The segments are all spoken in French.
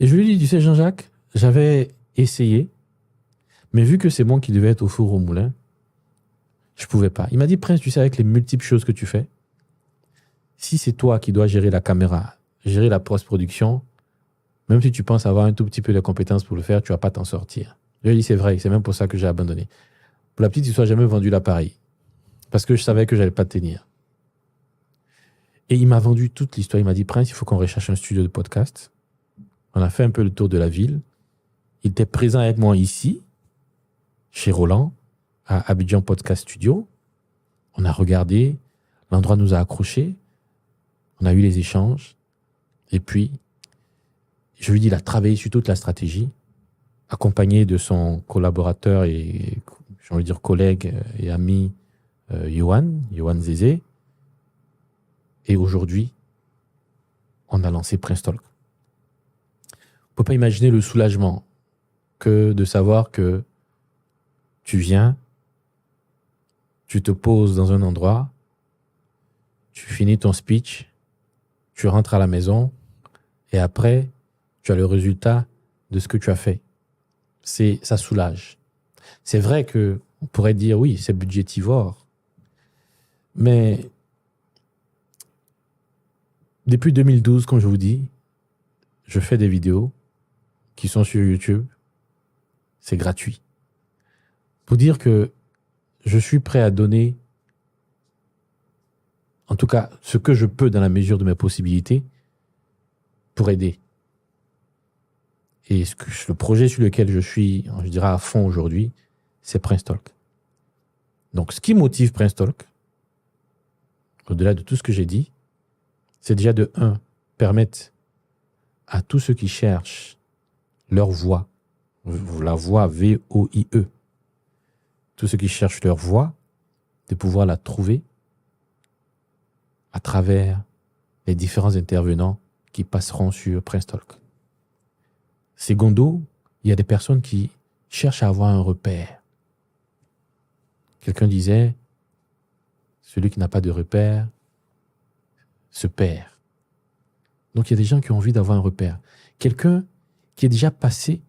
Et je lui dis, tu sais, Jean-Jacques, j'avais essayé, mais vu que c'est moi qui devais être au four au moulin, je pouvais pas. Il m'a dit, Prince, tu sais, avec les multiples choses que tu fais, si c'est toi qui dois gérer la caméra, gérer la post-production, même si tu penses avoir un tout petit peu de compétences pour le faire, tu vas pas t'en sortir. Je lui ai dit, c'est vrai, c'est même pour ça que j'ai abandonné. Pour la petite histoire, j'ai jamais vendu l'appareil. Parce que je savais que j'allais pas tenir. Et il m'a vendu toute l'histoire. Il m'a dit, Prince, il faut qu'on recherche un studio de podcast. On a fait un peu le tour de la ville. Il était présent avec moi ici, chez Roland, à Abidjan Podcast Studio. On a regardé, l'endroit nous a accrochés. On a eu les échanges. Et puis, je lui dis, il a travaillé sur toute la stratégie, accompagné de son collaborateur et, j'ai envie de dire, collègue et ami, Yohan Zézé. Et aujourd'hui, on a lancé Prince Talk. On ne peut pas imaginer le soulagement que de savoir que tu viens, tu te poses dans un endroit, tu finis ton speech, tu rentres à la maison et après, tu as le résultat de ce que tu as fait. Ça soulage. C'est vrai que on pourrait dire oui, c'est budgétivore, mais depuis 2012, comme je vous dis, je fais des vidéos qui sont sur YouTube. C'est gratuit. Pour dire que je suis prêt à donner, en tout cas, ce que je peux dans la mesure de mes possibilités pour aider. Et le projet sur lequel je suis, je dirais, à fond aujourd'hui, c'est Prince Talk. Donc, ce qui motive Prince Talk, au-delà de tout ce que j'ai dit, c'est déjà de 1, permettre à tous ceux qui cherchent leur voix, la voix V-O-I-E, tous ceux qui cherchent leur voix, de pouvoir la trouver à travers les différents intervenants qui passeront sur Prince Talk. Secondo, il y a des personnes qui cherchent à avoir un repère. Quelqu'un disait, celui qui n'a pas de repère se perd. Donc, il y a des gens qui ont envie d'avoir un repère. Quelqu'un qui est déjà passé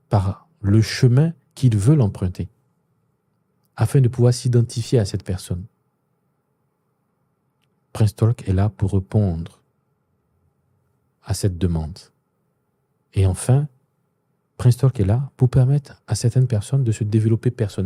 par le chemin qu'ils veulent emprunter afin de pouvoir s'identifier à cette personne. Prince Talk est là pour répondre à cette demande. Et enfin, Prince Talk est là pour permettre à certaines personnes de se développer personnellement.